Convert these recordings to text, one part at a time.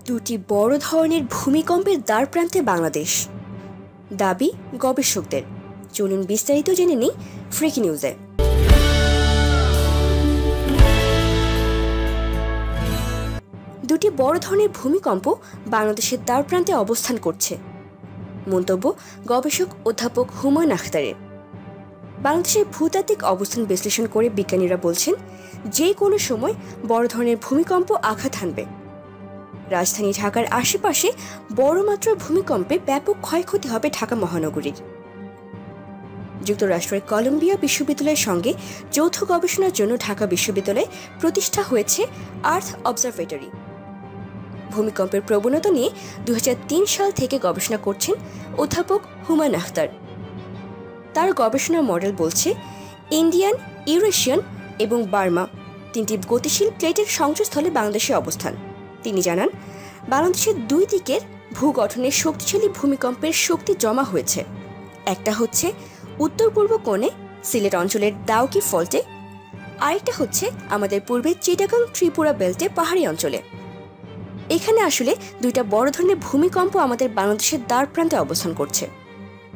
দুটি বড় ধরনের ভূমিকম্পের দ্বারপ্রান্তে বাংলাদেশ, দাবি গবেষকদের। চলুন বিস্তারিত জেনে নিই ফ্রিকি নিউজে। দুটি বড় ধরনের ভূমিকম্প বাংলাদেশের দ্বারপ্রান্তে অবস্থান করছে, মন্তব্য গবেষক অধ্যাপক হুমায়ুন আখতারের। বাংলাদেশের ভূতাত্ত্বিক অবস্থান বিশ্লেষণ করে বিজ্ঞানীরা বলছেন, যে কোনো সময় বড় ধরনের ভূমিকম্প আঘাত হানবে। রাজধানী ঢাকার আশেপাশে বড় মাত্রার ভূমিকম্পে ব্যাপক ক্ষয়ক্ষতি হবে ঢাকা মহানগরীর। যুক্তরাষ্ট্রের কলম্বিয়া বিশ্ববিদ্যালয়ের সঙ্গে যৌথ গবেষণার জন্য ঢাকা বিশ্ববিদ্যালয়ে প্রতিষ্ঠা হয়েছে আর্থ অবজারভেটরি। ভূমিকম্পের প্রবণতা নিয়ে 2003 সাল থেকে গবেষণা করছেন অধ্যাপক হুমায়ুন আখতার। তার গবেষণার মডেল বলছে, ইন্ডিয়ান, ইউরেশিয়ান এবং বার্মা তিনটি গতিশীল প্লেটের সংযোগস্থলে বাংলাদেশের অবস্থান। তিনি জানান, বাংলাদেশের দুই দিকের ভূগঠনের শক্তিশালী ভূমিকম্পের শক্তি জমা হয়েছে। একটা হচ্ছে উত্তর পূর্ব কোণে সিলেট অঞ্চলের দাউকি ফল্টে, আরেকটা হচ্ছে আমাদের পূর্বের চিটাগাং ত্রিপুরা বেল্টে পাহাড়ি অঞ্চলে। এখানে আসলে দুইটা বড় ধরনের ভূমিকম্প আমাদের বাংলাদেশের দ্বারপ্রান্তে অবস্থান করছে।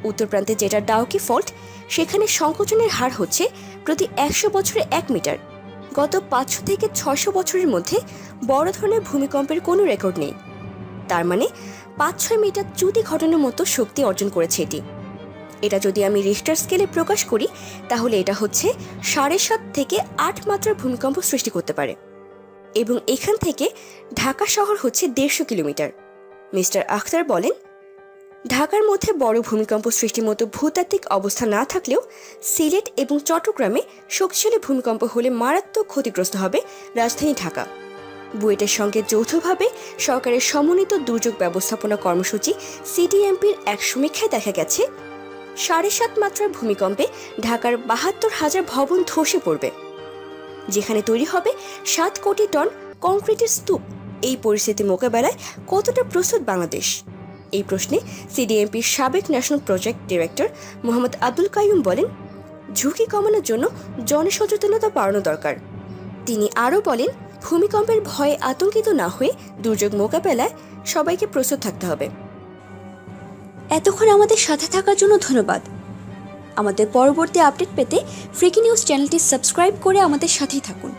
উত্তর প্রান্তে যেটা ডাউকি ফল্ট, সেখানে সংকোচনের হার হচ্ছে প্রতি 100 বছরে 1 মিটার। গত 500 থেকে 600 বছরের মধ্যে বড় ধরনের ভূমিকম্পের কোনো রেকর্ড নেই। তার মানে 5-6 মিটার চ্যুতি ঘটানোর মতো শক্তি অর্জন করেছে এটি। এটা যদি আমি রিখটার স্কেলে প্রকাশ করি, তাহলে এটা হচ্ছে 7.5 থেকে 8 মাত্রার ভূমিকম্প সৃষ্টি করতে পারে। এবং এখান থেকে ঢাকা শহর হচ্ছে 150 কিলোমিটার। মিস্টার আখতার বলেন, ঢাকার মধ্যে বড় ভূমিকম্প সৃষ্টির মতো ভূতাত্ত্বিক অবস্থা না থাকলেও সিলেট এবং চট্টগ্রামে শক্তিশালী ভূমিকম্প হলে মারাত্মক ক্ষতিগ্রস্ত হবে রাজধানী ঢাকা। বুয়েটের সঙ্গে যৌথভাবে সরকারের সমন্বিত দুর্যোগ ব্যবস্থাপনা কর্মসূচি সিডিএমপির এক সমীক্ষায় দেখা গেছে, 7.5 মাত্রার ভূমিকম্পে ঢাকার 72,000 ভবন ধসে পড়বে, যেখানে তৈরি হবে 7 কোটি টন কংক্রিটের স্তূপ। এই পরিস্থিতি মোকাবেলায় কতটা প্রস্তুত বাংলাদেশ? এই প্রশ্নে সিডিএমপির সাবেক national project director Mohammad Abdul Kaiyum বলেন, ঝুঁকি কমানোর জন্য জনসচেতনতা বাড়ানো দরকার। তিনি আরও বলেন, ভূমিকম্পের ভয়ে আতঙ্কিত না হয়ে দুর্যোগ মোকাবেলায় সবাইকে প্রস্তুত থাকতে হবে। এতক্ষণ আমাদের সাথে থাকার জন্য ধন্যবাদ। আমাদের পরবর্তী আপডেট পেতে ফ্রিকি নিউজ চ্যানেলটি সাবস্ক্রাইব করে আমাদের সাথেই থাকুন।